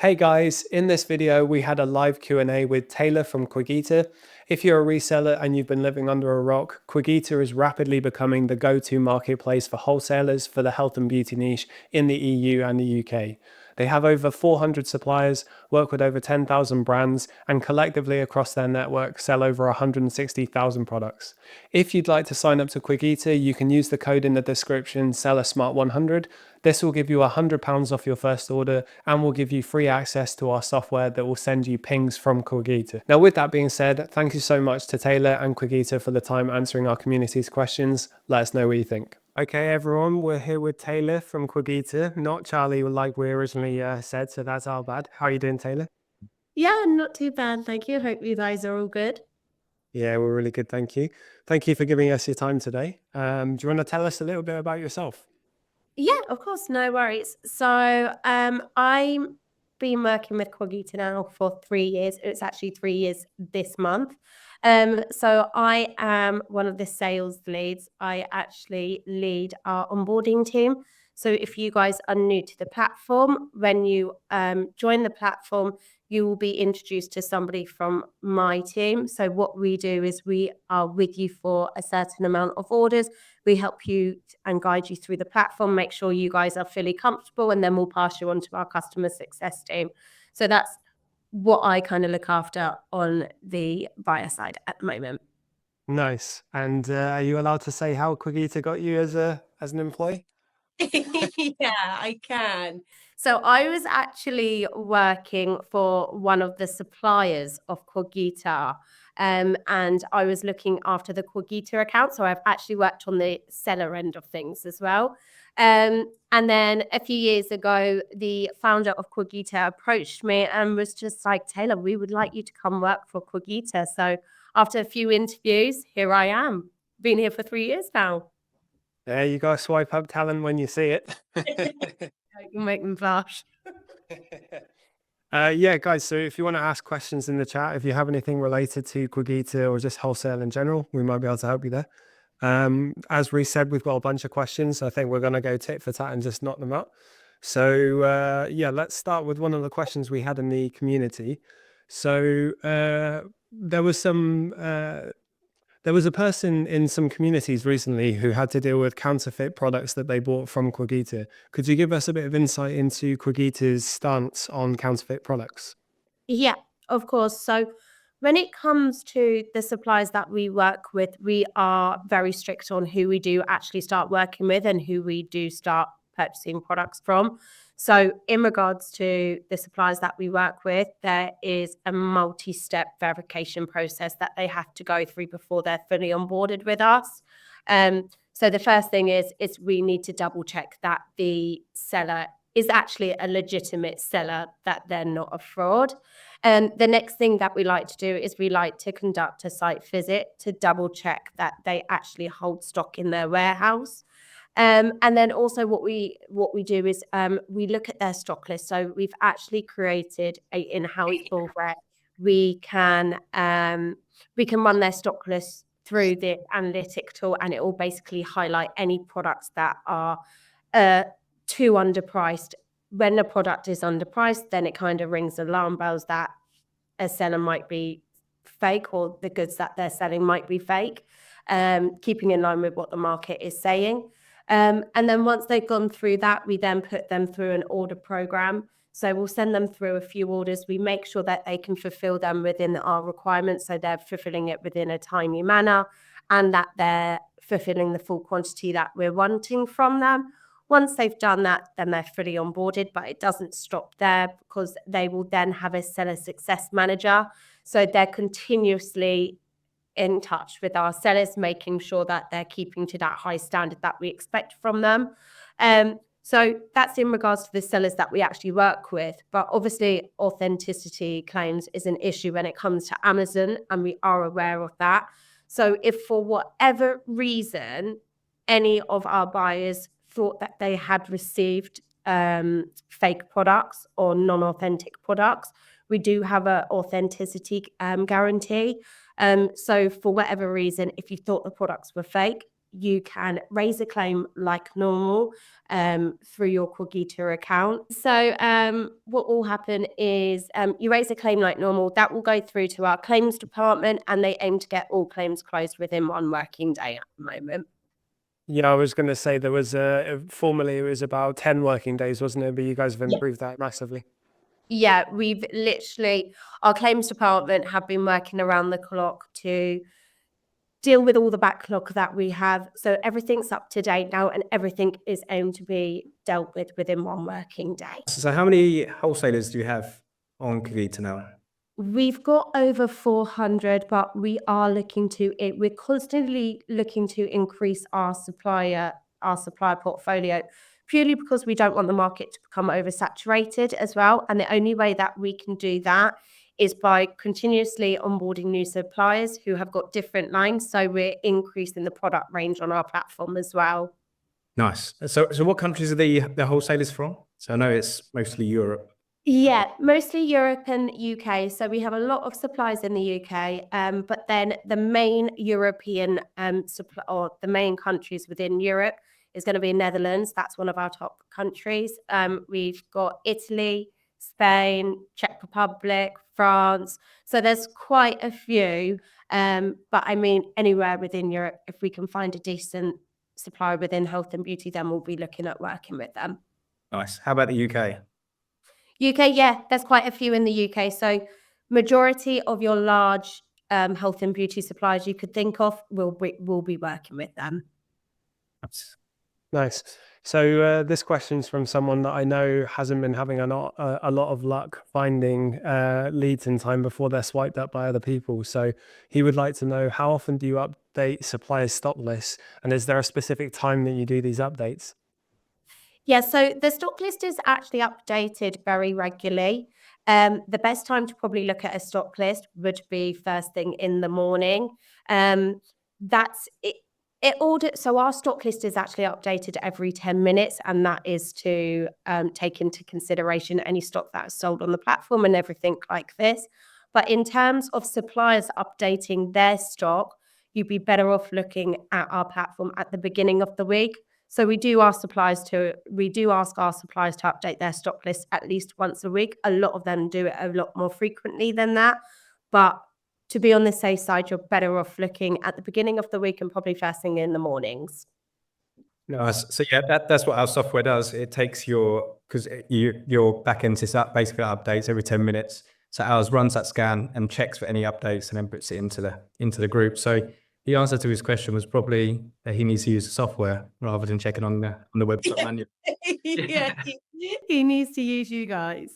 Hey guys, in this video we had a live Q&A with Taylor from Quigita. If you're a reseller and you've been living under a rock, Quigita is rapidly becoming the go-to marketplace for wholesalers for the health and beauty niche in the EU and the UK. They have over 400 suppliers, work with over 10,000 brands, and collectively across their network sell over 160,000 products. If you'd like to sign up to Quigita, you can use the code in the description, SellerSmart100. This will give you £100 off your first order and will give you free access to our software that will send you pings from Quigita. Now, with that being said, thank you so much to Taylor and Quigita for the time answering our community's questions. Let us know what you think. Okay, everyone, we're here with Taylor from Quigita, not Charlie like we originally said, so that's our bad. How are you doing, Taylor? Yeah, not too bad, thank you. Hope you guys are all good. Yeah, we're really good, thank you. Thank you for giving us your time today. Do you want to tell us a little bit about yourself? Yeah, of course, no worries. So, I've been working with Cogita now for 3 years. It's actually 3 years this month. So I am one of the sales leads. I actually lead our onboarding team. So if you guys are new to the platform, when you join the platform, you will be introduced to somebody from my team. So what we do is we are with you for a certain amount of orders. We help you and guide you through the platform, make sure you guys are fully comfortable, and then we'll pass you on to our customer success team. So that's what I kind of look after on the buyer side at the moment. Nice. And are you allowed to say how Quigita got you as an employee? Yeah, I can. So I was actually working for one of the suppliers of Cogita, and I was looking after the Cogita account. So I've actually worked on the seller end of things as well. And then a few years ago, the founder of Cogita approached me and was just like, Taylor, we would like you to come work for Cogita. So after a few interviews, here I am. Been here for 3 years now. There you go, swipe up talent when you see it. You make them blush. Yeah, guys, so if you want to ask questions in the chat, if you have anything related to Quigita or just wholesale in general, we might be able to help you there. As we said, we've got a bunch of questions. I think we're going to go tit for tat and just knock them out. So yeah, let's start with one of the questions we had in the community. So there was a person in some communities recently who had to deal with counterfeit products that they bought from Quigita. Could you give us a bit of insight into Quigita's stance on counterfeit products? Yeah, of course. So when it comes to the suppliers that we work with, we are very strict on who we do actually start working with and who we do start purchasing products from. So in regards to the suppliers that we work with, there is a multi-step verification process that they have to go through before they're fully onboarded with us. So the first thing is we need to double check that the seller is actually a legitimate seller, that they're not a fraud. And the next thing that we like to do is we like to conduct a site visit to double check that they actually hold stock in their warehouse. And then also what we do is we look at their stock list. So we've actually created a in-house tool where we can run their stock list through the analytic tool, and it will basically highlight any products that are too underpriced. When a product is underpriced, then it kind of rings alarm bells that a seller might be fake, or the goods that they're selling might be fake, keeping in line with what the market is saying. And then once they've gone through that, we then put them through an order program. So we'll send them through a few orders. We make sure that they can fulfill them within our requirements. So they're fulfilling it within a timely manner, and that they're fulfilling the full quantity that we're wanting from them. Once they've done that, then they're fully onboarded, but it doesn't stop there, because they will then have a seller success manager. So they're continuously in touch with our sellers, making sure that they're keeping to that high standard that we expect from them. So that's in regards to the sellers that we actually work with. But obviously, authenticity claims is an issue when it comes to Amazon, and we are aware of that. So if for whatever reason any of our buyers thought that they had received fake products or non-authentic products, we do have an authenticity guarantee. So for whatever reason, if you thought the products were fake, you can raise a claim like normal through your Cogita account. So what will happen is you raise a claim like normal. That will go through to our claims department, and they aim to get all claims closed within 1 working day at the moment. Yeah, I was going to say there was formerly it was about 10 working days, wasn't it? But you guys have improved that massively. Yeah, we've literally, our claims department have been working around the clock to deal with all the backlog that we have. So everything's up to date now, and everything is aimed to be dealt with within 1 working day. So how many wholesalers do you have on Cogita now? We've got over 400, but we are looking to it. We're constantly looking to increase our supplier portfolio, purely because we don't want the market to become oversaturated as well. And the only way that we can do that is by continuously onboarding new suppliers who have got different lines. So we're increasing the product range on our platform as well. Nice. So what countries are the wholesalers from? So I know it's mostly Europe. Yeah, mostly Europe and UK. So we have a lot of suppliers in the UK, but then the main European supply, or the main countries within Europe, is going to be Netherlands. That's one of our top countries. We've got Italy, Spain, Czech Republic, France. So there's quite a few. But I mean, anywhere within Europe, if we can find a decent supplier within health and beauty, then we'll be looking at working with them. Nice. How about the UK? UK, yeah, there's quite a few in the UK. So majority of your large health and beauty suppliers you could think of will be working with them. Nice. Nice. So this question's from someone that I know hasn't been having a lot of luck finding leads in time before they're swiped up by other people. So he would like to know, how often do you update suppliers' stock lists, and is there a specific time that you do these updates? Yeah, so the stock list is actually updated very regularly. The best time to probably look at a stock list would be first thing in the morning. That's it. So our stock list is actually updated every 10 minutes, and that is to take into consideration any stock that is sold on the platform and everything like this. But in terms of suppliers updating their stock, you'd be better off looking at our platform at the beginning of the week. So we do ask our suppliers to update their stock list at least once a week. A lot of them do it a lot more frequently than that. But to be on the safe side, you're better off looking at the beginning of the week and probably first thing in the mornings. Nice. So yeah, that's what our software does. It takes because your backend system basically updates every 10 minutes. So ours runs that scan and checks for any updates and then puts it into the group. So the answer to his question was probably that he needs to use the software rather than checking on the website manually. Yeah, he needs to use you guys.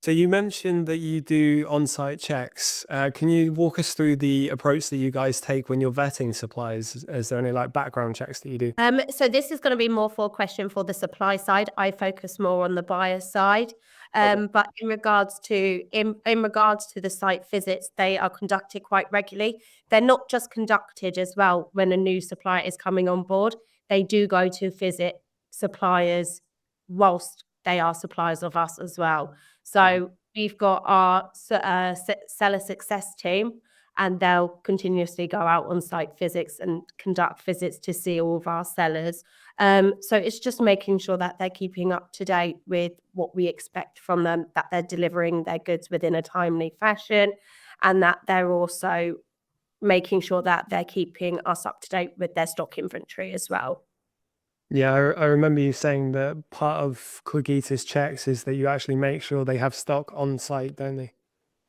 So you mentioned that you do on-site checks. Can you walk us through the approach that you guys take when you're vetting suppliers? Is there any like background checks that you do? So this is going to be more for a question for the supply side. I focus more on the buyer side. But in regards to the site visits, they are conducted quite regularly. They're not just conducted as well when a new supplier is coming on board. They do go to visit suppliers whilst they are suppliers of us as well. So we've got our seller success team, and they'll continuously go out on site visits and conduct visits to see all of our sellers. So it's just making sure that they're keeping up to date with what we expect from them, that they're delivering their goods within a timely fashion, and that they're also making sure that they're keeping us up to date with their stock inventory as well. Yeah, I remember you saying that part of Cogita's checks is that you actually make sure they have stock on site, don't they?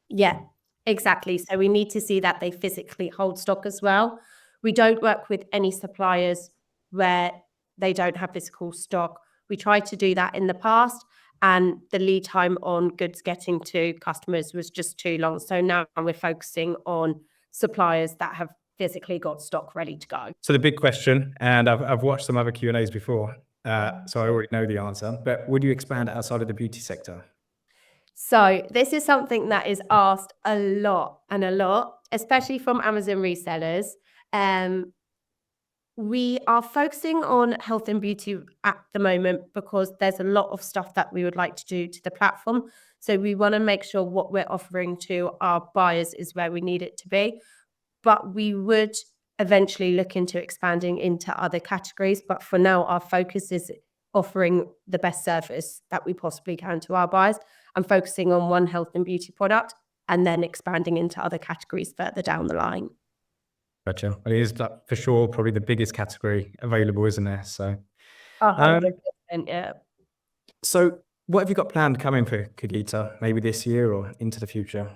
Yeah, exactly. So we need to see that they physically hold stock as well. We don't work with any suppliers where they don't have physical stock. We tried to do that in the past, and the lead time on goods getting to customers was just too long. So now we're focusing on suppliers that have physically got stock ready to go. So the big question, and I've watched some other Q&As before, so I already know the answer, but would you expand outside of the beauty sector? So this is something that is asked a lot, especially from Amazon resellers. We are focusing on health and beauty at the moment because there's a lot of stuff that we would like to do to the platform. So we want to make sure what we're offering to our buyers is where we need it to be. But we would eventually look into expanding into other categories. But for now, our focus is offering the best service that we possibly can to our buyers and focusing on one health and beauty product and then expanding into other categories further down the line. Gotcha. It is for sure probably the biggest category available, isn't there? So, 100%, yeah. so what have you got planned coming for Cogita, maybe this year or into the future?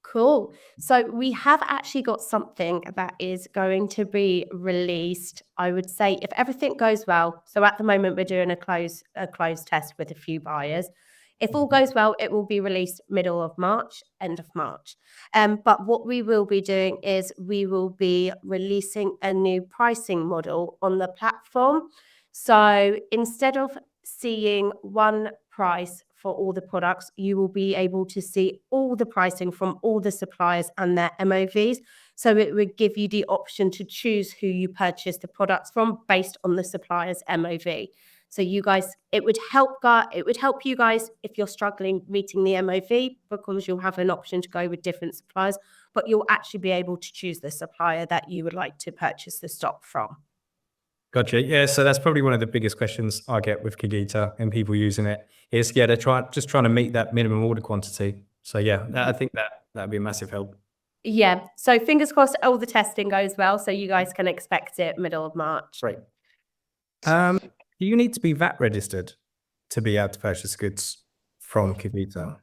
Cool. So we have actually got something that is going to be released, I would say, if everything goes well. So at the moment, we're doing a closed test with a few buyers. If all goes well, it will be released middle of March, end of March. But what we will be doing is we will be releasing a new pricing model on the platform. So instead of seeing one price for all the products, you will be able to see all the pricing from all the suppliers and their MOVs. So it would give you the option to choose who you purchase the products from based on the supplier's MOV. So you guys, it would help you guys if you're struggling meeting the MOV, because you'll have an option to go with different suppliers, but you'll actually be able to choose the supplier that you would like to purchase the stock from. Gotcha. Yeah, so that's probably one of the biggest questions I get with Cogita and people using it is, they're trying to meet that minimum order quantity. So yeah, I think that'd be a massive help. Yeah. So fingers crossed all the testing goes well, so you guys can expect it middle of March. Great. Do you need to be VAT registered to be able to purchase goods from Cogita?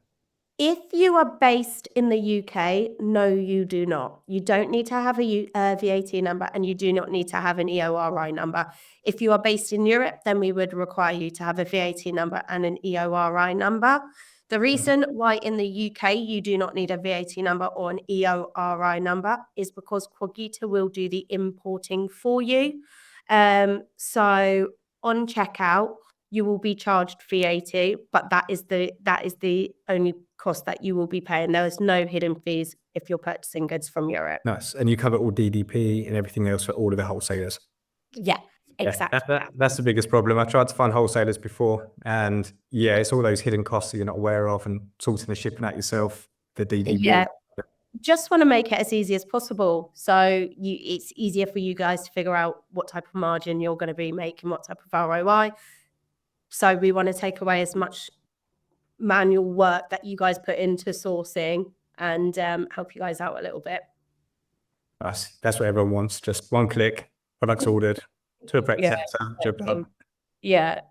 If you are based in the UK, no, you do not. You don't need to have a VAT number, and you do not need to have an EORI number. If you are based in Europe, then we would require you to have a VAT number and an EORI number. The reason why in the UK you do not need a VAT number or an EORI number is because Cogita will do the importing for you. So on checkout, you will be charged VAT, but that is the only cost that you will be paying. There is no hidden fees if you're purchasing goods from Europe. Nice. And you cover all DDP and everything else for all of the wholesalers? Yeah, exactly. That's the biggest problem. I tried to find wholesalers before, and yeah, it's all those hidden costs that you're not aware of, and sorting the shipping out yourself, the DDP. Yeah. Just want to make it as easy as possible. So it's easier for you guys to figure out what type of margin you're going to be making, what type of ROI. So we want to take away as much manual work that you guys put into sourcing and help you guys out a little bit. That's what everyone wants. Just one click, products ordered to a prep center, job done. Yeah.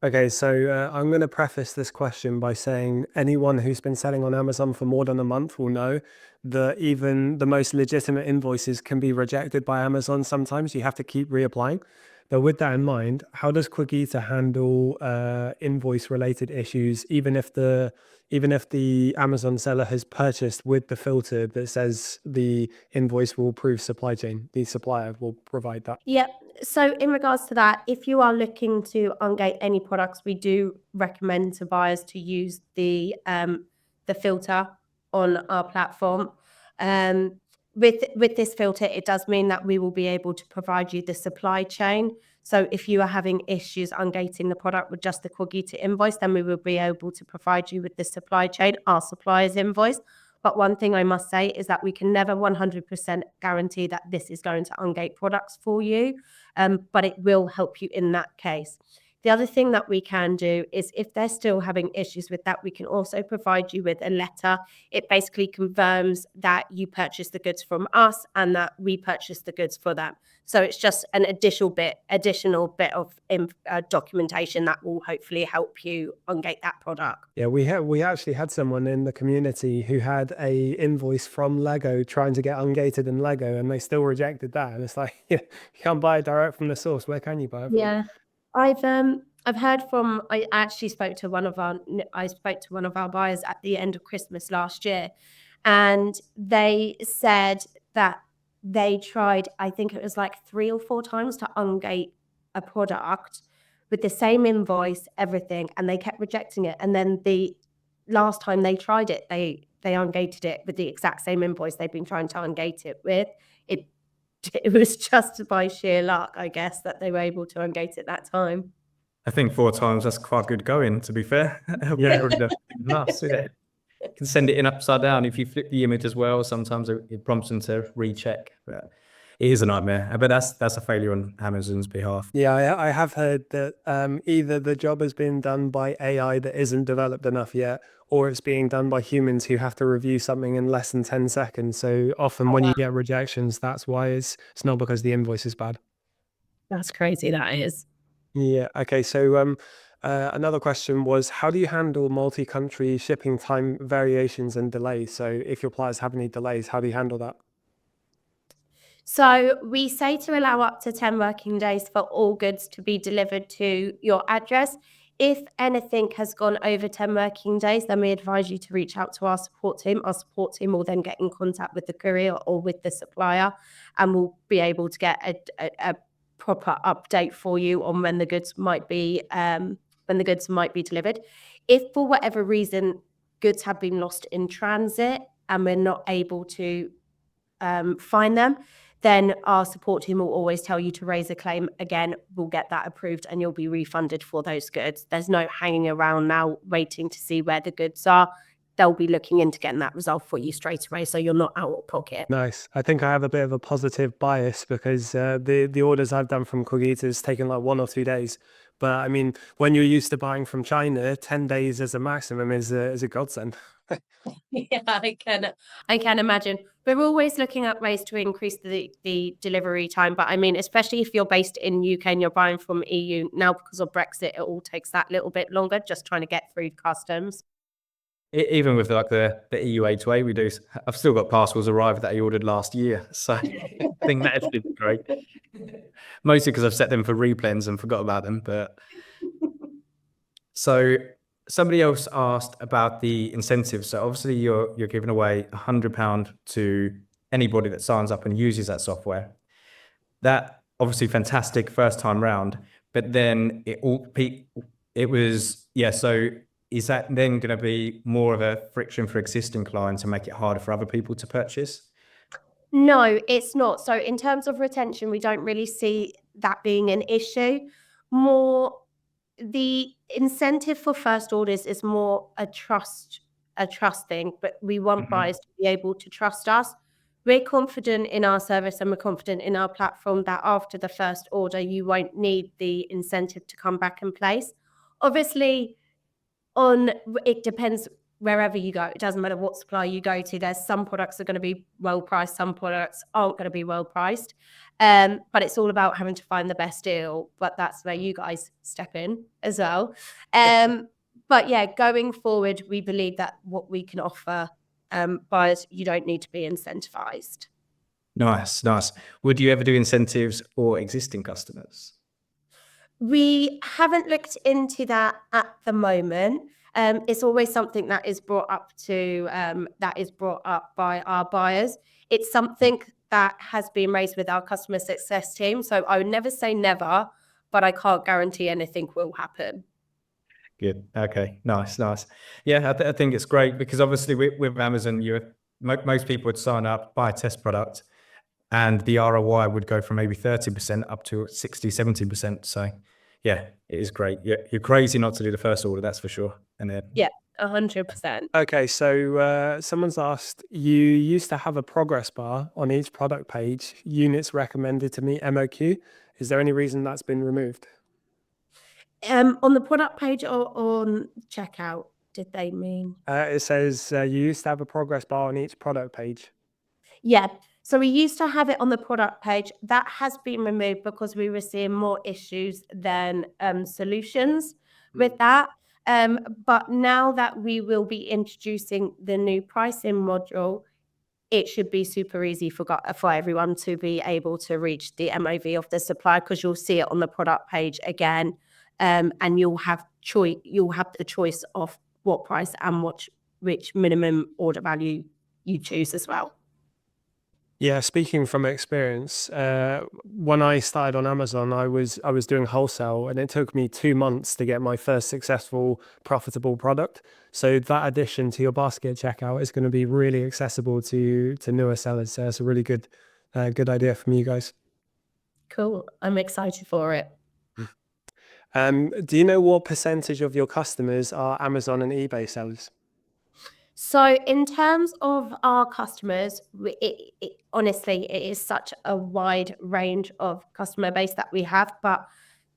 Okay, so I'm going to preface this question by saying anyone who's been selling on Amazon for more than a month will know that even the most legitimate invoices can be rejected by Amazon sometimes. You have to keep reapplying. But with that in mind, how does Cogita handle invoice-related issues, even if the Amazon seller has purchased with the filter that says the invoice will prove supply chain? The supplier will provide that. Yep. So in regards to that, if you are looking to ungate any products, we do recommend to buyers to use the filter on our platform. With this filter, it does mean that we will be able to provide you the supply chain. So if you are having issues ungating the product with just the Cogita invoice, then we will be able to provide you with the supply chain, our supplier's invoice. But one thing I must say is that we can never 100% guarantee that this is going to ungate products for you, but it will help you in that case. The other thing that we can do is if they're still having issues with that, we can also provide you with a letter. It basically confirms that you purchased the goods from us and that we purchased the goods for them. So it's just an additional bit of documentation that will hopefully help you ungate that product. Yeah, we actually had someone in the community who had a invoice from Lego trying to get ungated in Lego, and they still rejected that. And it's like, yeah, you can't buy it direct from the source. Where can you buy it from? Yeah. I've heard from, I actually spoke to one of our buyers at the end of Christmas last year, and they said that they tried, I think it was like 3 or 4 times to ungate a product with the same invoice, everything, and they kept rejecting it. And then the last time they tried it, they ungated it with the exact same invoice they've been trying to ungate it with. It was just by sheer luck, I guess, that they were able to ungate it that time. I think 4 times, that's quite good going, to be fair. Yeah. Nice, yeah. You can send it in upside down. If you flip the image as well, sometimes it prompts them to recheck. But It is a nightmare, but that's a failure on Amazon's behalf. Yeah, I have heard that either the job has been done by AI that isn't developed enough yet, or it's being done by humans who have to review something in less than 10 seconds. So often Oh, when wow. you get rejections, that's why it's not because the invoice is bad. That's crazy, that is. Yeah. Okay. So another question was, how do you handle multi-country shipping time variations and delays? So if your suppliers have any delays, how do you handle that? So we say to allow up to 10 working days for all goods to be delivered to your address. If anything has gone over 10 working days, then we advise you to reach out to our support team. Our support team will then get in contact with the courier or with the supplier, and we'll be able to get a proper update for you on when the goods might be delivered. If for whatever reason goods have been lost in transit and we're not able to find them, then our support team will always tell you to raise a claim. Again, we'll get that approved and you'll be refunded for those goods. There's no hanging around now waiting to see where the goods are. They'll be looking into getting that resolved for you straight away, so you're not out of pocket. Nice. I think I have a bit of a positive bias because the orders I've done from Cogita has taken like 1 or 2 days. But I mean, when you're used to buying from China, 10 days as a maximum is a godsend. Yeah, I can imagine. We're always looking at ways to increase the delivery time. But I mean, especially if you're based in UK and you're buying from EU now because of Brexit, it all takes that little bit longer just trying to get through customs. Even with like the EU A2A, I've still got parcels arrived that I ordered last year. So I think that has been great. Mostly because I've set them for replens and forgot about them. But so somebody else asked about the incentives. So obviously you're giving away £100 to anybody that signs up and uses that software. That obviously fantastic first time round, but then it was, yeah. So is that then going to be more of a friction for existing clients and make it harder for other people to purchase? No, it's not. So in terms of retention, we don't really see that being an issue. More the incentive for first orders is more a trust thing, but we want buyers to be able to trust us. We're confident in our service and we're confident in our platform that after the first order, you won't need the incentive to come back in place. Obviously, it depends wherever you go. It doesn't matter what supplier you go to. There's some products that are going to be well priced, some products aren't going to be well priced. But it's all about having to find the best deal. But that's where you guys step in as well. But yeah, going forward, we believe that what we can offer buyers, you don't need to be incentivized. Nice. Would you ever do incentives for existing customers? We haven't looked into that at the moment. It's always something that is brought up by our buyers. It's something that has been raised with our customer success team. So I would never say never, but I can't guarantee anything will happen. Good. Okay. Nice. Yeah, I think it's great because obviously with Amazon, most people would sign up, buy a test product, and the ROI would go from maybe 30% up to 60, 70%. So yeah, it is great. You're crazy not to do the first order, that's for sure. And then Yeah, 100%. Okay, so someone's asked, you used to have a progress bar on each product page, units recommended to meet MOQ. Is there any reason that's been removed? On the product page or on checkout, did they mean? It says you used to have a progress bar on each product page. Yeah. So we used to have it on the product page. That has been removed because we were seeing more issues than solutions with that. But now that we will be introducing the new pricing module, it should be super easy for everyone to be able to reach the MOV of the supplier because you'll see it on the product page again, and you'll have the choice of what price and which minimum order value you choose as well. Yeah, speaking from experience, when I started on Amazon, I was doing wholesale, and it took me 2 months to get my first successful, profitable product. So that addition to your basket checkout is going to be really accessible to newer sellers. So it's a really good idea from you guys. Cool. I'm excited for it. Do you know what percentage of your customers are Amazon and eBay sellers? So in terms of our customers, honestly, it is such a wide range of customer base that we have, but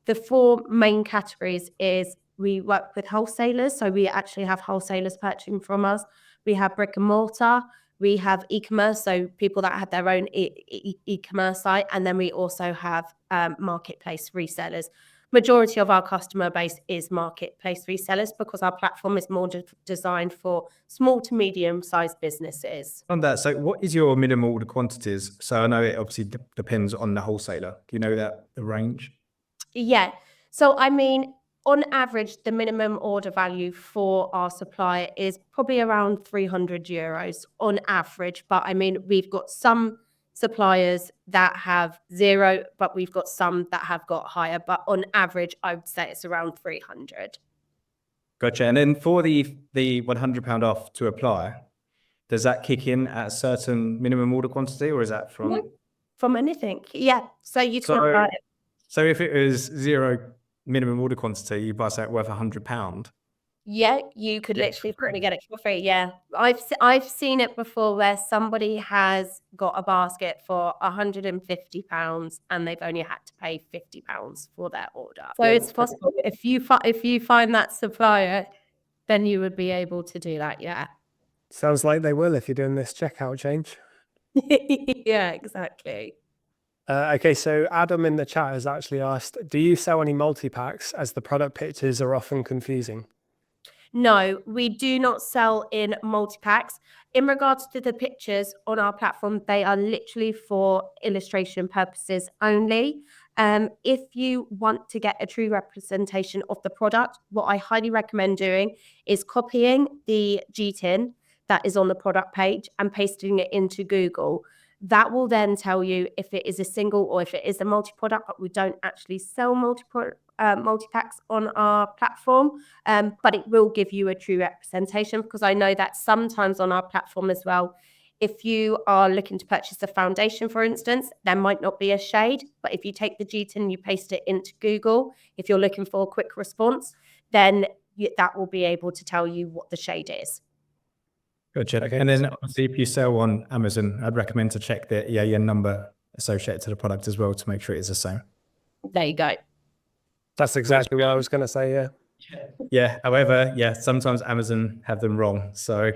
the four main categories is we work with wholesalers. So we actually have wholesalers purchasing from us. We have brick and mortar. We have e-commerce, so people that have their own e-commerce site. And then we also have marketplace resellers. Majority of our customer base is marketplace resellers because our platform is more designed for small to medium-sized businesses. On that, so what is your minimum order quantities? So I know it obviously depends on the wholesaler. Do you know the range? Yeah. So, I mean, on average, the minimum order value for our supplier is probably around €300 on average. But I mean, we've got some suppliers that have zero, but we've got some that have got higher. But on average, I would say it's around 300. Gotcha. And then for the £100 off to apply, does that kick in at a certain minimum order quantity, or is that from? From anything. Yeah. So you can So, apply it. so if it was zero minimum order quantity, you buy something worth £100. Yeah, you could literally probably get it for free. Yeah, I've seen it before where somebody has got a basket for £150 and they've only had to pay £50 for their order. So it's possible if you find that supplier, then you would be able to do that. Yeah. Sounds like they will if you're doing this checkout change. Yeah, exactly. Okay, so Adam in the chat has actually asked, do you sell any multi-packs as the product pictures are often confusing? No, we do not sell in multi-packs. In regards to the pictures on our platform, they are literally for illustration purposes only. If you want to get a true representation of the product, what I highly recommend doing is copying the GTIN that is on the product page and pasting it into Google. That will then tell you if it is a single or if it is a multi-product, but we don't actually sell multi-packs on our platform. But it will give you a true representation because I know that sometimes on our platform as well, if you are looking to purchase a foundation, for instance, there might not be a shade, but if you take the GTIN and you paste it into Google, if you're looking for a quick response, then that will be able to tell you what the shade is. Gotcha. Okay. And then obviously if you sell on Amazon, I'd recommend to check the EAN number associated to the product as well to make sure it is the same. There you go. That's exactly what I was going to say, yeah. Yeah. However, yeah, sometimes Amazon have them wrong. So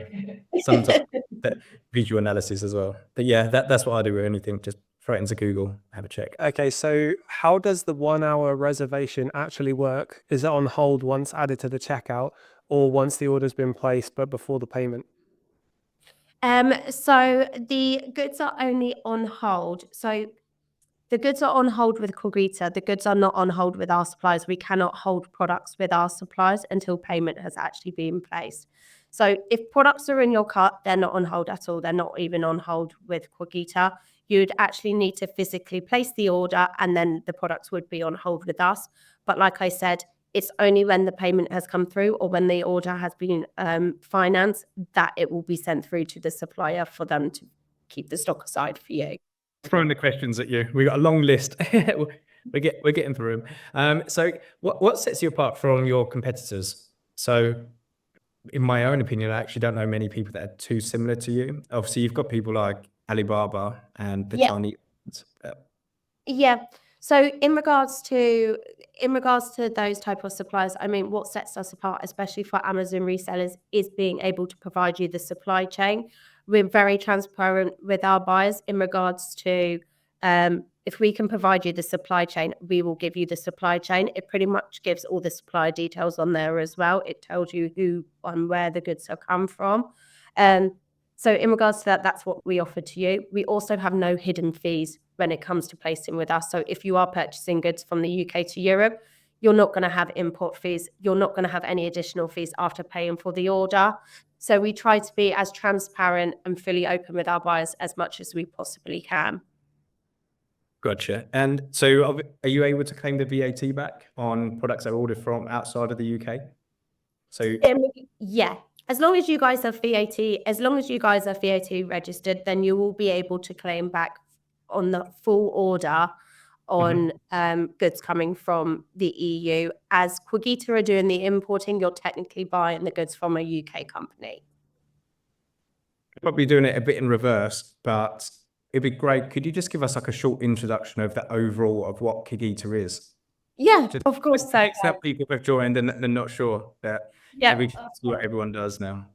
sometimes that visual analysis as well. But yeah, that's what I do with anything. Just throw it into Google, have a check. Okay, so how does the 1 hour reservation actually work? Is it on hold once added to the checkout or once the order's been placed but before the payment? So the goods are only on hold. So the goods are on hold with Cogita. The goods are not on hold with our suppliers. We cannot hold products with our suppliers until payment has actually been placed. So if products are in your cart, they're not on hold at all. They're not even on hold with Cogita. You'd actually need to physically place the order and then the products would be on hold with us. But like I said, it's only when the payment has come through or when the order has been financed that it will be sent through to the supplier for them to keep the stock aside for you. Throwing the questions at you. We got a long list. we're getting through them. So what sets you apart from your competitors? So in my own opinion, I actually don't know many people that are too similar to you. Obviously, you've got people like Alibaba and Bitani. Yeah. So in regards to those type of suppliers, I mean, what sets us apart, especially for Amazon resellers, is being able to provide you the supply chain. We're very transparent with our buyers in regards to if we can provide you the supply chain, we will give you the supply chain. It pretty much gives all the supplier details on there as well. It tells you who and where the goods have come from. So in regards to that, that's what we offer to you. We also have no hidden fees when it comes to placing with us. So if you are purchasing goods from the UK to Europe, you're not going to have import fees. You're not going to have any additional fees after paying for the order. So we try to be as transparent and fully open with our buyers as much as we possibly can. Gotcha. And so are you able to claim the VAT back on products that are ordered from outside of the UK? So yeah, as long as you guys are VAT registered, then you will be able to claim back on the full order on goods coming from the EU. As Cogita are doing the importing, you're technically buying the goods from a UK company. probably doing it a bit in reverse, but it'd be great. Could you just give us like a short introduction of the overall of what Kigita is? Yeah, Just of course. So, some people have joined and they're not sure that yeah, we can see what everyone does now.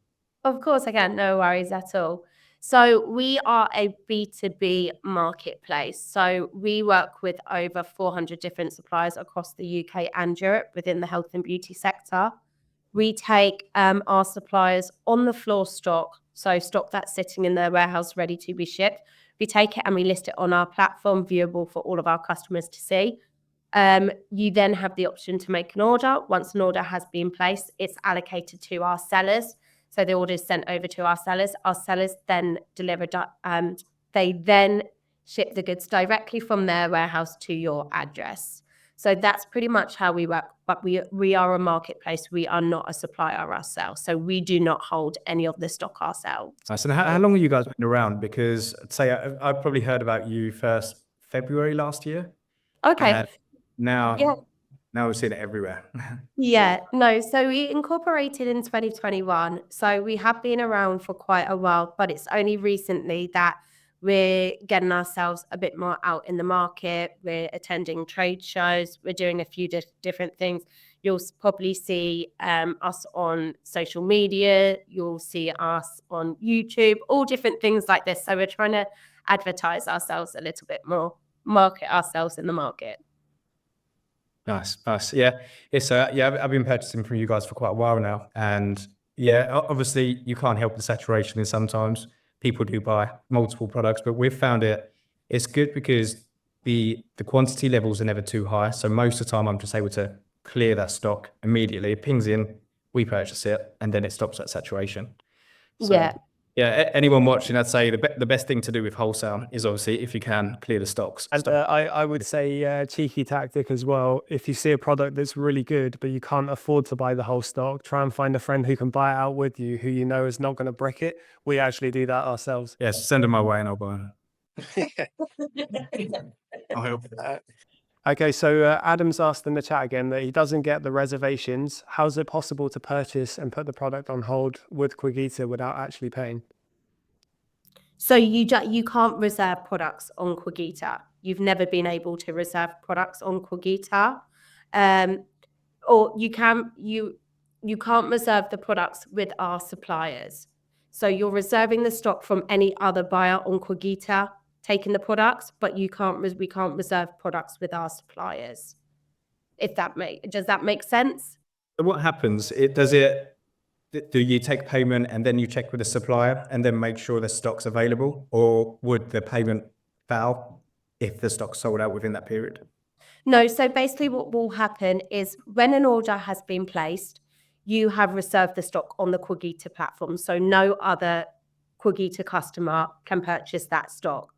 of course, again, no worries at all. So we are a B2B marketplace. So we work with over 400 different suppliers across the UK and Europe within the health and beauty sector. We take our suppliers on the floor stock, so stock that's sitting in their warehouse ready to be shipped. We take it and we list it on our platform, viewable for all of our customers to see. You then have the option to make an order. Once an order has been placed, it's allocated to our sellers. So the order is sent over to our sellers. Our sellers then they then ship the goods directly from their warehouse to your address. So that's pretty much how we work. But we are a marketplace. We are not a supplier ourselves. So we do not hold any of the stock ourselves. Nice. And how long have you guys been around? Because I'd say I probably heard about you first February last year. Okay. And now, Yeah. now we've seen it everywhere. Yeah, no, so we incorporated in 2021. So we have been around for quite a while, but it's only recently that we're getting ourselves a bit more out in the market. We're attending trade shows. We're doing a few different things. You'll probably see us on social media. You'll see us on YouTube, all different things like this. So we're trying to advertise ourselves a little bit more, market ourselves in the market. Nice, nice. Yeah, it's I've been purchasing from you guys for quite a while now, and yeah, obviously you can't help the saturation. And sometimes people do buy multiple products, but we've found it's good because the quantity levels are never too high. So most of the time, I'm just able to clear that stock immediately. It pings in, we purchase it, and then it stops that saturation. So, Yeah. yeah, anyone watching, I'd say the best thing to do with wholesale is obviously, if you can, clear the stocks. And I would say cheeky tactic as well. If you see a product that's really good, but you can't afford to buy the whole stock, try and find a friend who can buy it out with you, who you know is not going to brick it. We actually do that ourselves. Yes, send them my way and I'll buy it. I'll help. Okay, so Adam's asked in the chat again that he doesn't get the reservations. How's it possible to purchase and put the product on hold with Quigita without actually paying? So you can't reserve products on Quigita. You've never been able to reserve products on Quigita, or you can't reserve the products with our suppliers. So you're reserving the stock from any other buyer on Quigita taking the products, but we can't reserve products with our suppliers. Does that make sense? So what happens? Do you take payment and then you check with the supplier and then make sure the stock's available, or would the payment fail if the stock's sold out within that period? No, so basically what will happen is when an order has been placed, you have reserved the stock on the Quigita platform. So no other Quigita customer can purchase that stock.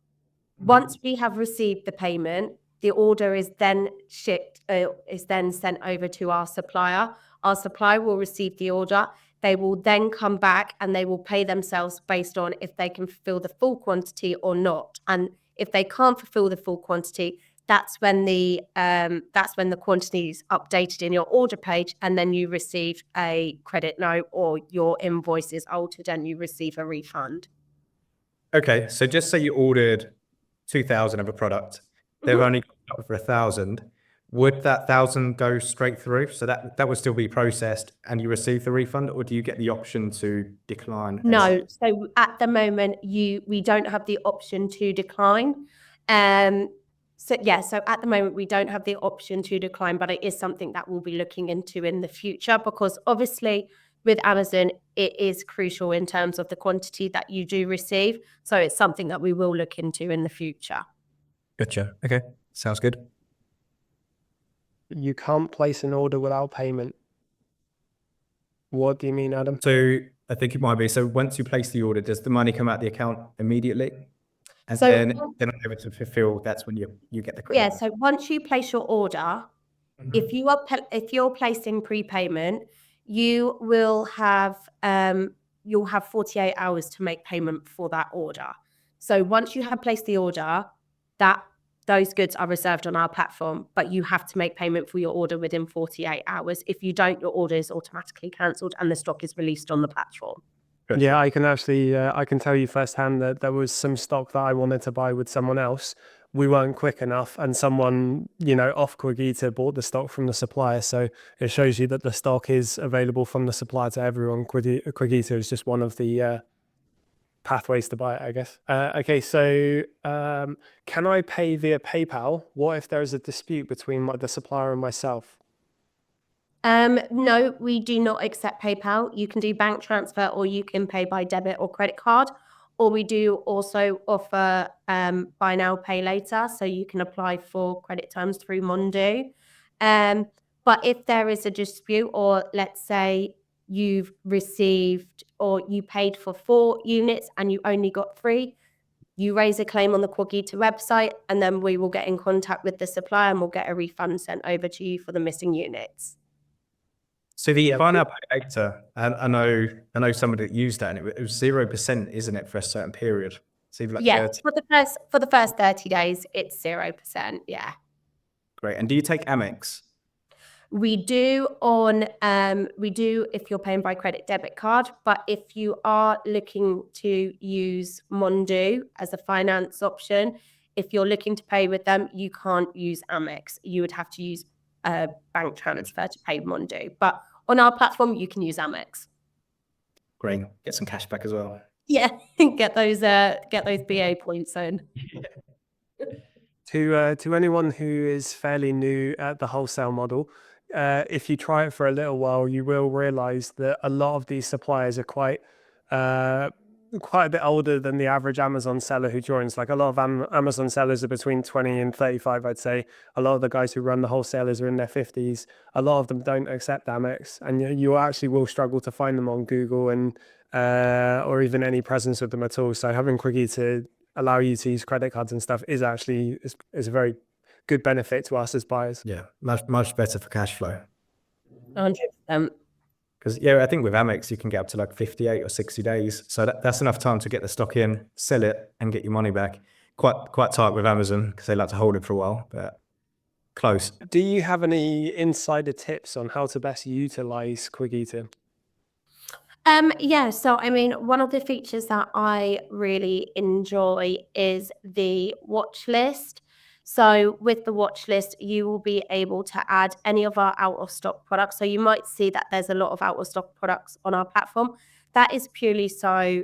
Once we have received the payment, the order is then sent over to our supplier. Our supplier will receive the order. They will then come back and they will pay themselves based on if they can fulfill the full quantity or not. And if they can't fulfill the full quantity, that's when the quantity is updated in your order page, and then you receive a credit note or your invoice is altered and you receive a refund. Okay, so just say you ordered 2,000 of a product, they've only got for 1,000. Would that 1,000 go straight through? So that would still be processed and you receive the refund, or do you get the option to decline? No, so at the moment we don't have the option to decline. So at the moment we don't have the option to decline, but it is something that we'll be looking into in the future, because obviously with Amazon it is crucial in terms of the quantity that you do receive. So it's something that we will look into in the future. Gotcha. Okay, sounds good. You can't place an order without payment. What do you mean, Adam? So I think it might be, so once you place the order, does the money come out the account immediately? And then I'm able to fulfill, that's when you get the credit. Yeah, so once you place your order, if you're placing prepayment, you will have you'll have 48 hours to make payment for that order. So once you have placed the order, those goods are reserved on our platform, but you have to make payment for your order within 48 hours. If you don't, your order is automatically cancelled and the stock is released on the platform. Yeah, I can actually, I can tell you firsthand that there was some stock that I wanted to buy with someone else. We weren't quick enough, and someone, off Quigita bought the stock from the supplier. So it shows you that the stock is available from the supplier to everyone. Quigita is just one of the pathways to buy it, I guess. Okay, so can I pay via PayPal? What if there is a dispute between the supplier and myself? No, we do not accept PayPal. You can do bank transfer or you can pay by debit or credit card. Or we do also offer buy now, pay later. So you can apply for credit terms through Mondo. But if there is a dispute, or let's say you've received or you paid for 4 units and you only got 3, you raise a claim on the Quagita website and then we will get in contact with the supplier and we'll get a refund sent over to you for the missing units. So the buy now pay later, and I know somebody that used that, and it was 0%, isn't it, for a certain period? So like Yeah, 30. for the first 30 days, it's 0%. Yeah. Great. And do you take Amex? We do if you're paying by credit debit card, but if you are looking to use Mondo as a finance option, if you're looking to pay with them, you can't use Amex. You would have to use a bank transfer to pay Mondo. But on our platform, you can use Amex. Great. Get some cash back as well. Yeah, get those BA points in. To anyone who is fairly new at the wholesale model, if you try it for a little while, you will realize that a lot of these suppliers are quite a bit older than the average Amazon seller who joins. Like a lot of Amazon sellers are between 20 and 35, I'd say. A lot of the guys who run the wholesalers are in their 50s. A lot of them don't accept Amex, and you actually will struggle to find them on Google and or even any presence with them at all. So having Quickie to allow you to use credit cards and stuff is actually is a very good benefit to us as buyers. Yeah, much better for cash flow. 100%. Because I think with Amex you can get up to like 58 or 60 days, so that's enough time to get the stock in, sell it, and get your money back. Quite tight with Amazon because they like to hold it for a while, but close. Do you have any insider tips on how to best utilize Quigita? Yeah, so I mean, one of the features that I really enjoy is the watch list. So with the watch list, you will be able to add any of our out of stock products. So you might see that there's a lot of out of stock products on our platform. That is purely so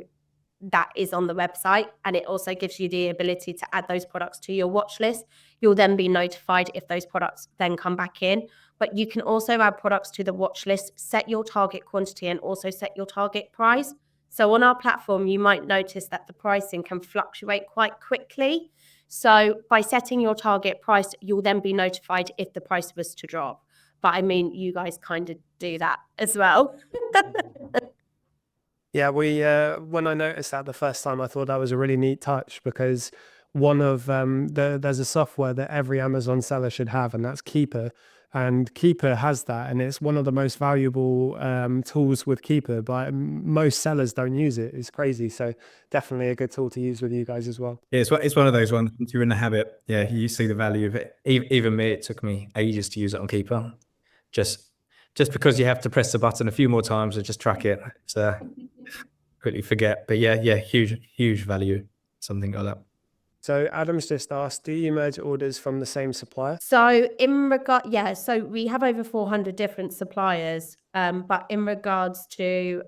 that is on the website, and it also gives you the ability to add those products to your watch list. You'll then be notified if those products then come back in. But you can also add products to the watch list, set your target quantity, and also set your target price. So on our platform, you might notice that the pricing can fluctuate quite quickly. So by setting your target price, you'll then be notified if the price was to drop. But I mean, you guys kind of do that as well. Yeah, we when I noticed that the first time, I thought that was a really neat touch because one of there's a software that every Amazon seller should have, and that's Keeper. And Keeper has that, and it's one of the most valuable tools with Keeper. But most sellers don't use it. It's crazy. So definitely a good tool to use with you guys as well. Yeah, it's one of those ones. Once you're in the habit, you see the value of it. Even me, it took me ages to use it on Keeper, just because you have to press the button a few more times and just track it. So quickly forget. But yeah, huge value, something like that. So Adam's just asked, do you merge orders from the same supplier? So so we have over 400 different suppliers, but in regards to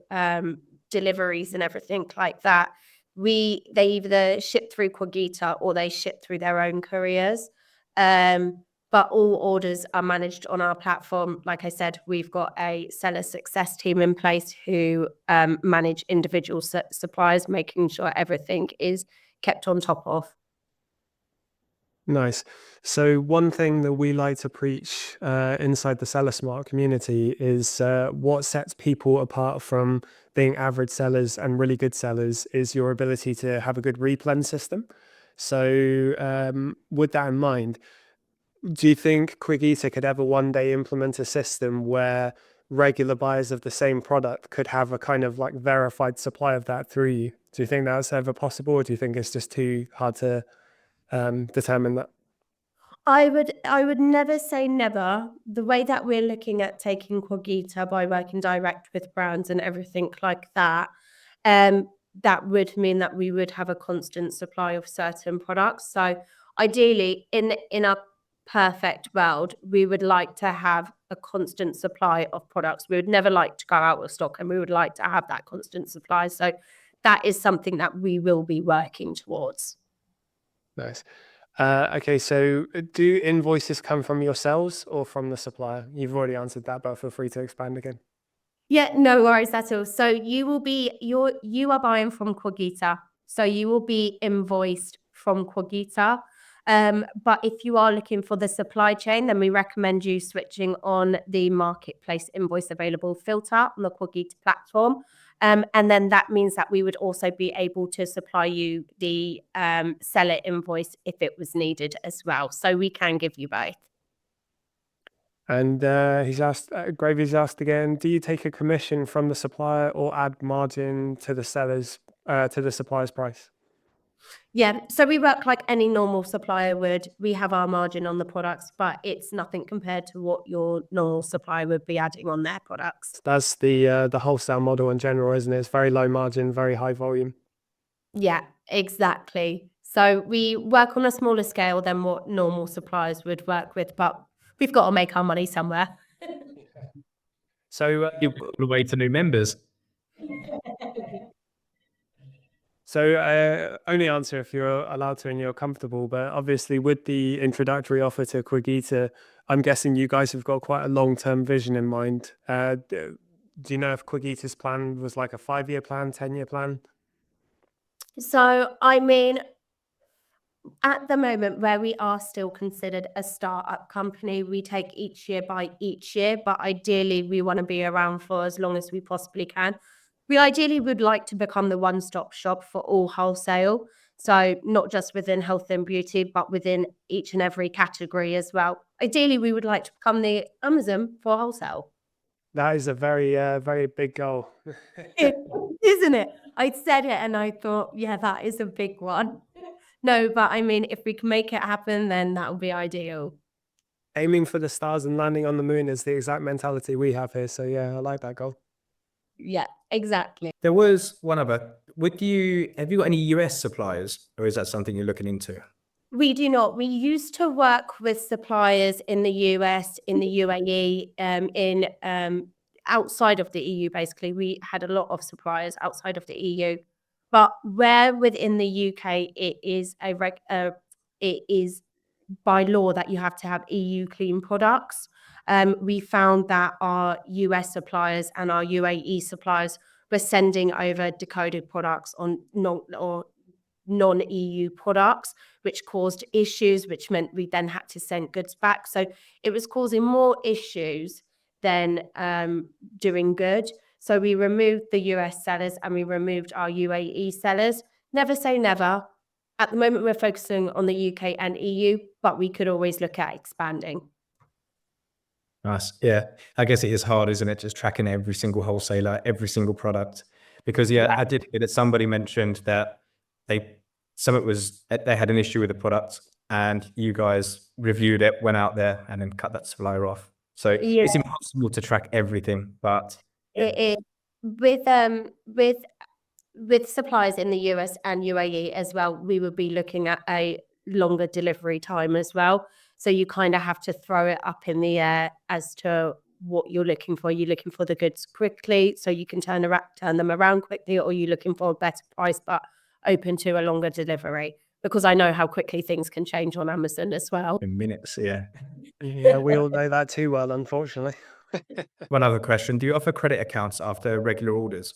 deliveries and everything like that, they either ship through Quagita or they ship through their own couriers. But all orders are managed on our platform. Like I said, we've got a seller success team in place who manage individual suppliers, making sure everything is kept on top of. Nice. So one thing that we like to preach inside the Seller Smart community is what sets people apart from being average sellers and really good sellers is your ability to have a good replen system. So with that in mind, do you think Quigita could ever one day implement a system where regular buyers of the same product could have a kind of like verified supply of that through you? Do you think that's ever possible, or do you think it's just too hard to determine that? I would never say never. The way that we're looking at taking Quagita by working direct with brands and everything like that, that would mean that we would have a constant supply of certain products. So ideally, in a perfect world, we would like to have a constant supply of products. We would never like to go out of stock, and we would like to have that constant supply. So that is something that we will be working towards. Nice. Okay, so do invoices come from yourselves or from the supplier? You've already answered that, but feel free to expand again. Yeah, no worries at all. So you are buying from Cogita, so you will be invoiced from Cogita. But if you are looking for the supply chain, then we recommend you switching on the marketplace invoice available filter on the Cogita platform. And then that means that we would also be able to supply you the seller invoice if it was needed as well. So we can give you both. And he's asked, Gravy's asked again, do you take a commission from the supplier or add margin to the supplier's price? Yeah, so we work like any normal supplier would. We have our margin on the products, but it's nothing compared to what your normal supplier would be adding on their products. That's the wholesale model in general, isn't it? It's very low margin, very high volume. Yeah, exactly. So we work on a smaller scale than what normal suppliers would work with, but we've got to make our money somewhere. So You all the way to new members. only answer if you're allowed to and you're comfortable, but obviously with the introductory offer to Quigita, I'm guessing you guys have got quite a long-term vision in mind. Do you know if Quigita's plan was like a 5-year plan, 10-year plan? So, I mean, at the moment, where we are still considered a startup company, we take each year by each year, but ideally we want to be around for as long as we possibly can. We ideally would like to become the one-stop shop for all wholesale. So not just within health and beauty, but within each and every category as well. Ideally, we would like to become the Amazon for wholesale. That is a very big goal. Isn't it? I said it and I thought, yeah, that is a big one. No, but I mean, if we can make it happen, then that would be ideal. Aiming for the stars and landing on the moon is the exact mentality we have here. So yeah, I like that goal. Yeah, exactly. There was one other. Have you got any US suppliers, or is that something you're looking into? We do not. We used to work with suppliers in the US, in the UAE, in outside of the EU. Basically, we had a lot of suppliers outside of the EU, but where within the UK it is it is by law that you have to have EU clean products. We found that our US suppliers and our UAE suppliers were sending over decoded products on non-EU products, which caused issues, which meant we then had to send goods back. So it was causing more issues than doing good. So we removed the US sellers and we removed our UAE sellers. Never say never. At the moment, we're focusing on the UK and EU, but we could always look at expanding. Nice. Yeah. I guess it is hard, isn't it? Just tracking every single wholesaler, every single product. Because I did hear that somebody mentioned that they had an issue with the product and you guys reviewed it, went out there and then cut that supplier off. So it's impossible to track everything, but it is with suppliers in the US and UAE as well, we would be looking at a longer delivery time as well. So you kind of have to throw it up in the air as to what you're looking for. You're looking for the goods quickly so you can turn them around quickly, or you're looking for a better price but open to a longer delivery. Because I know how quickly things can change on Amazon as well. in minutes, yeah. Yeah, we all know that too well, unfortunately. One other question. Do you offer credit accounts after regular orders?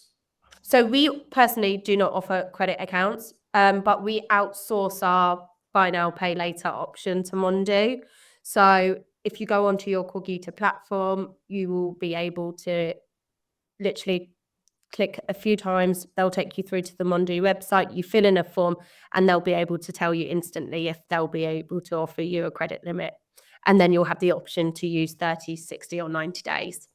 So we personally do not offer credit accounts, but we outsource our buy now, pay later option to Mondo. So if you go onto your Cogita platform, you will be able to literally click a few times. They'll take you through to the Mondo website. You fill in a form and they'll be able to tell you instantly if they'll be able to offer you a credit limit. And then you'll have the option to use 30, 60 or 90 days.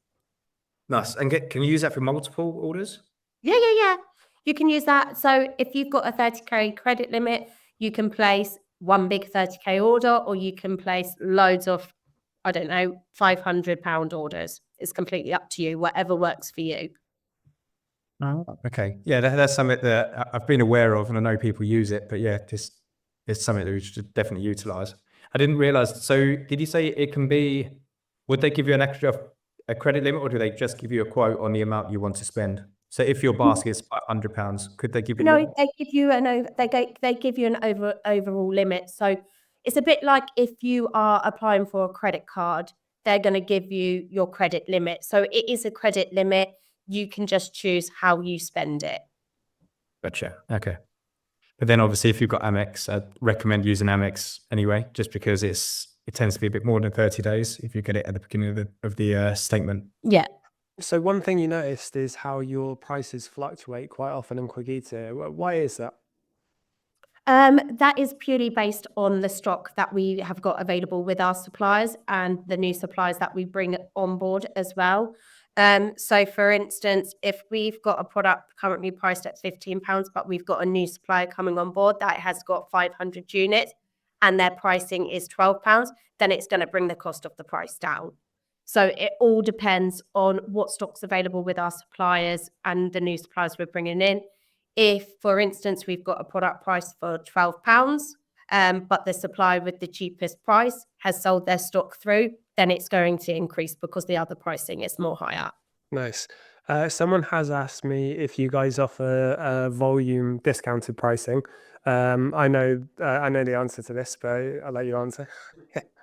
Nice. And can you use that for multiple orders? Yeah. You can use that. So if you've got a 30k credit limit, you can place one big 30k order, or you can place loads of, I don't know, £500 orders. It's completely up to you, whatever works for you. Oh, okay. Yeah, that's something that I've been aware of, and I know people use it. But yeah, just it's something that we should definitely utilize. I didn't realize. So, did you say it can be? Would they give you an extra a credit limit, or do they just give you a quote on the amount you want to spend? So, if your basket is £100, could they give you No, more? they give you they give you an overall limit. So it's a bit like if you are applying for a credit card, they're going to give you your credit limit. So it is a credit limit. You can just choose how you spend it. Gotcha. Okay. But then, obviously, if you've got Amex, I'd recommend using Amex anyway, just because it tends to be a bit more than 30 days if you get it at the beginning of the statement. Yeah. So one thing you noticed is how your prices fluctuate quite often in Quick Eater. Why is that? That is purely based on the stock that we have got available with our suppliers and the new suppliers that we bring on board as well. So for instance, if we've got a product currently priced at £15, but we've got a new supplier coming on board that has got 500 units and their pricing is £12, then it's going to bring the cost of the price down. So it all depends on what stock's available with our suppliers and the new suppliers we're bringing in. If, for instance, we've got a product price for £12, but the supplier with the cheapest price has sold their stock through, then it's going to increase because the other pricing is more higher. Nice. Someone has asked me if you guys offer volume discounted pricing. I know the answer to this, but I'll let you answer.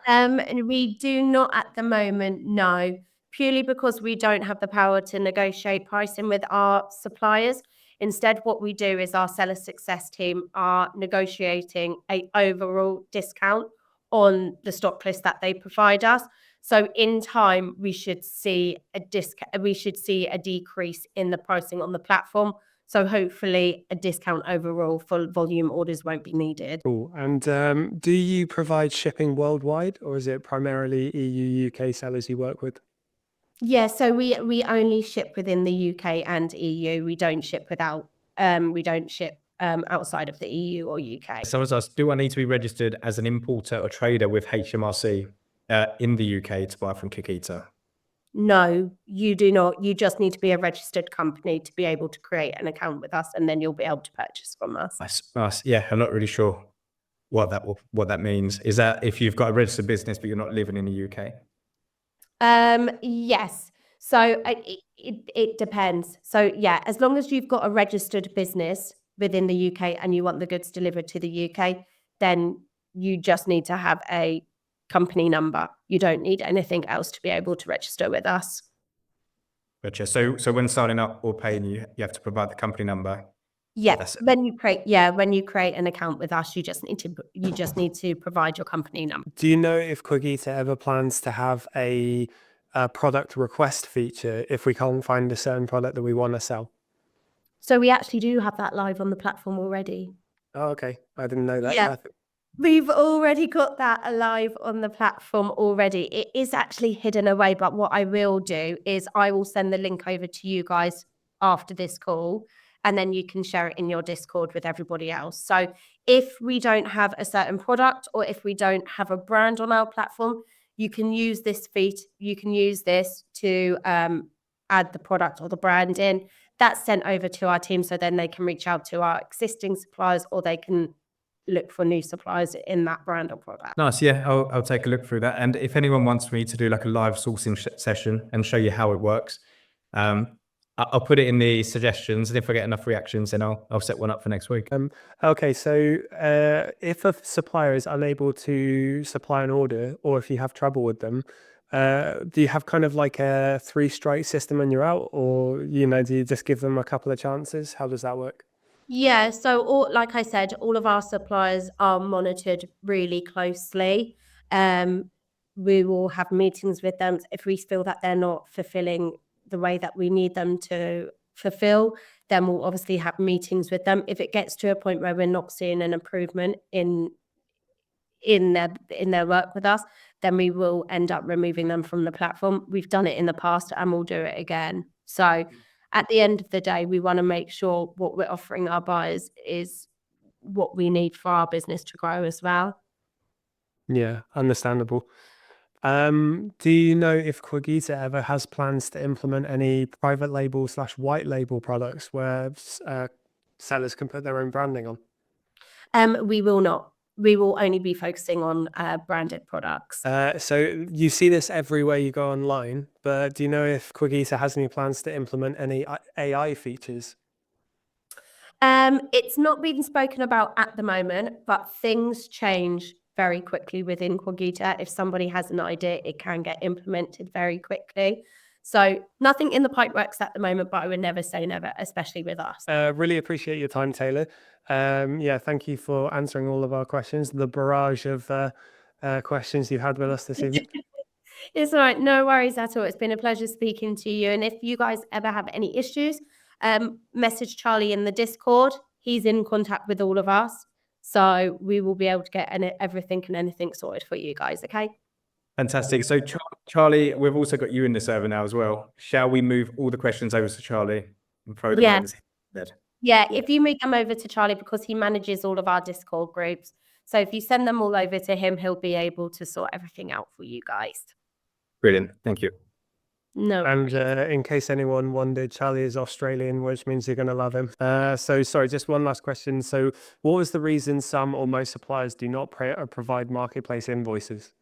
And we do not at the moment, no, purely because we don't have the power to negotiate pricing with our suppliers. Instead, what we do is our seller success team are negotiating a overall discount on the stock list that they provide us. So in time, we should see a decrease in the pricing on the platform. So hopefully a discount overall for volume orders won't be needed. Cool. And do you provide shipping worldwide, or is it primarily EU, UK sellers you work with? Yeah, so we only ship within the UK and EU. We don't ship outside of the EU or UK. So, as I asked, do I need to be registered as an importer or trader with HMRC in the UK to buy from Kikita? No, you do not. You just need to be a registered company to be able to create an account with us, and then you'll be able to purchase from us. Yeah, I'm not really sure what that means. Is that if you've got a registered business but you're not living in the UK? Yes. So it depends. So yeah, as long as you've got a registered business within the UK and you want the goods delivered to the UK, then you just need to have a company number. You don't need anything else to be able to register with us. Gotcha. So when signing up or paying you have to provide the company number. Yeah, That's it. when you create an account with us, you just need to provide your company number. Do you know if Quick Eater ever plans to have a product request feature if we can't find a certain product that we want to sell? So we actually do have that live on the platform already. Oh, okay. I didn't know that. Yeah. We've already got that alive on the platform already. It is actually hidden away, but what I will do is I will send the link over to you guys after this call, and then you can share it in your Discord with everybody else. So if we don't have a certain product or if we don't have a brand on our platform, you can use this to add the product or the brand in. That's sent over to our team, so then they can reach out to our existing suppliers or they can look for new suppliers in that brand or product. Nice. Yeah, I'll take a look through that. And if anyone wants me to do like a live sourcing session and show you how it works, I'll put it in the suggestions. And if I get enough reactions, then I'll set one up for next week. Okay, so if a supplier is unable to supply an order, or if you have trouble with them, do you have kind of like a 3-strike system and you're out, or do you just give them a couple of chances? How does that work? Yeah, so like I said, all of our suppliers are monitored really closely. We will have meetings with them if we feel that they're not fulfilling the way that we need them to fulfill. Then we'll obviously have meetings with them. If it gets to a point where we're not seeing an improvement in their work with us, then we will end up removing them from the platform. We've done it in the past and we'll do it again. So at the end of the day, we want to make sure what we're offering our buyers is what we need for our business to grow as well. Yeah, understandable. Do you know if Quagita ever has plans to implement any private label / white label products where sellers can put their own branding on? We will not. We will only be focusing on branded products. So you see this everywhere you go online, but do you know if Quagita has any plans to implement any AI features? It's not been spoken about at the moment, but things change very quickly within Quagita. If somebody has an idea, it can get implemented very quickly. So nothing in the pipe works at the moment, but I would never say never, especially with us. Really appreciate your time, Taylor. Yeah, thank you for answering all of our questions. The barrage of questions you had with us this evening. It's all right. No worries at all. It's been a pleasure speaking to you. And if you guys ever have any issues, message Charlie in the Discord. He's in contact with all of us. So we will be able to get everything and anything sorted for you guys. Okay. Fantastic. So Charlie, we've also got you in the server now as well. Shall we move all the questions over to Charlie and throw them Yeah. over to him? Yeah. If you move them over to Charlie, because he manages all of our Discord groups. So if you send them all over to him, he'll be able to sort everything out for you guys. Brilliant. Thank you. No. And in case anyone wondered, Charlie is Australian, which means you're going to love him. So sorry, just one last question. So what was the reason some or most suppliers do not provide marketplace invoices?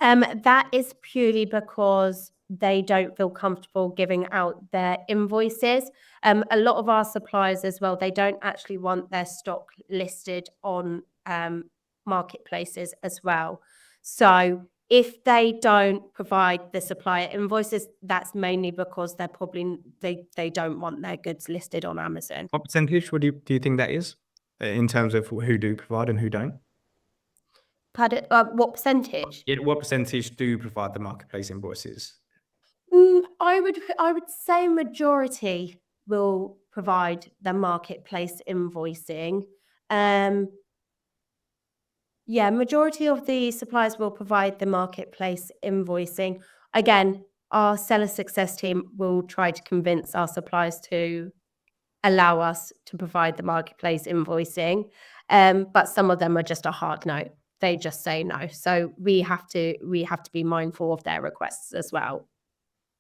That is purely because they don't feel comfortable giving out their invoices. A lot of our suppliers as well, they don't actually want their stock listed on marketplaces as well. So if they don't provide the supplier invoices, that's mainly because they're probably they don't want their goods listed on Amazon. What percentage do you think that is in terms of who do provide and who don't? Pardon, what percentage? What percentage do provide the marketplace invoices? I would say majority will provide the marketplace invoicing. Yeah, majority of the suppliers will provide the marketplace invoicing. Again, our seller success team will try to convince our suppliers to allow us to provide the marketplace invoicing. But some of them are just a hard no. They just say no. So we have to be mindful of their requests as well.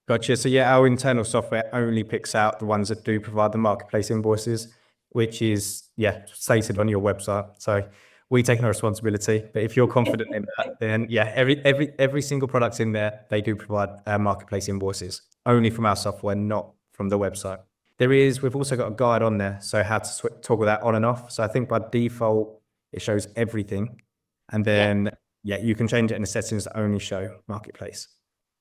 Gotcha. So yeah, our internal software only picks out the ones that do provide the marketplace invoices, which is stated on your website. So we take no responsibility. But if you're confident in that, then yeah, every single product in there, they do provide marketplace invoices only from our software, not from the website. We've also got a guide on there, so how to toggle that on and off. So I think by default, it shows everything. And then, you can change it in the settings to only show marketplace.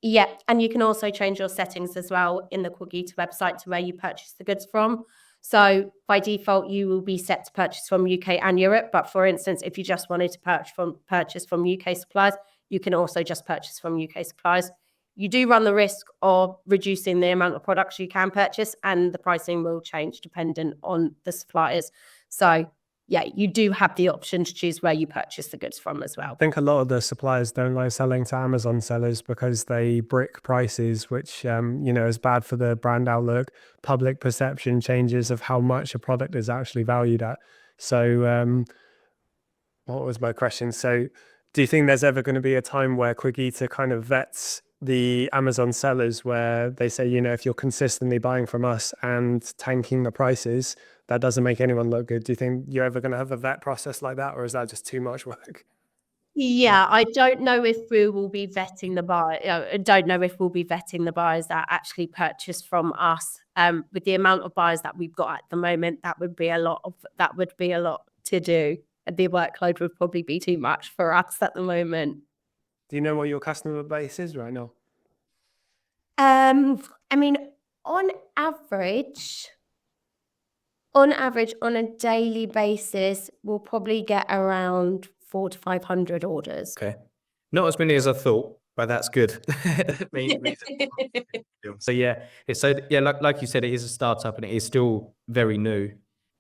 Yeah, and you can also change your settings as well in the Quagita website to where you purchase the goods from. So by default, you will be set to purchase from UK and Europe. But for instance, if you just wanted to purchase from UK suppliers, you can also just purchase from UK suppliers. You do run the risk of reducing the amount of products you can purchase, and the pricing will change dependent on the suppliers. So yeah, you do have the option to choose where you purchase the goods from as well. I think a lot of the suppliers don't like selling to Amazon sellers because they brick prices, which is bad for the brand outlook, public perception changes of how much a product is actually valued at. So what was my question? So do you think there's ever going to be a time where Quagita kind of vets the Amazon sellers where they say, if you're consistently buying from us and tanking the prices, that doesn't make anyone look good? Do you think you're ever going to have a vet process like that, or is that just too much work? Yeah, I don't know if we will be vetting the buyer. I don't know if we'll be vetting the buyers that actually purchase from us. With the amount of buyers that we've got at the moment, that would be a lot to do. The workload would probably be too much for us at the moment. Do you know what your customer base is right now? I mean, on average, on a daily basis, we'll probably get around 400 to 500 orders. Okay. Not as many as I thought, but that's good. So like you said, it is a startup and it is still very new.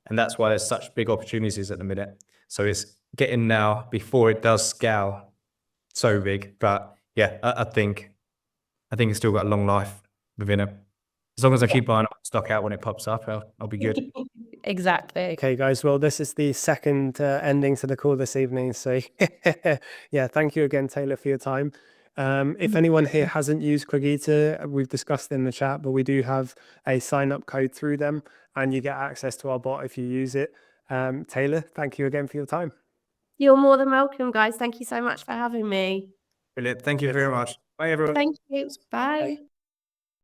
And that's why there's such big opportunities at the minute. So it's getting now before it does scale so big. But yeah, I think it's still got a long life within it. As long as I keep buying stock out when it pops up, I'll be good. Exactly. Okay, guys. Well, this is the second ending to the call this evening. So yeah, thank you again, Taylor, for your time. If anyone here hasn't used Quigita, we've discussed in the chat, but we do have a sign up code through them and you get access to our bot if you use it. Taylor, thank you again for your time. You're more than welcome, guys. Thank you so much for having me. Brilliant. Thank you very much. Bye, everyone. Thank you. Bye.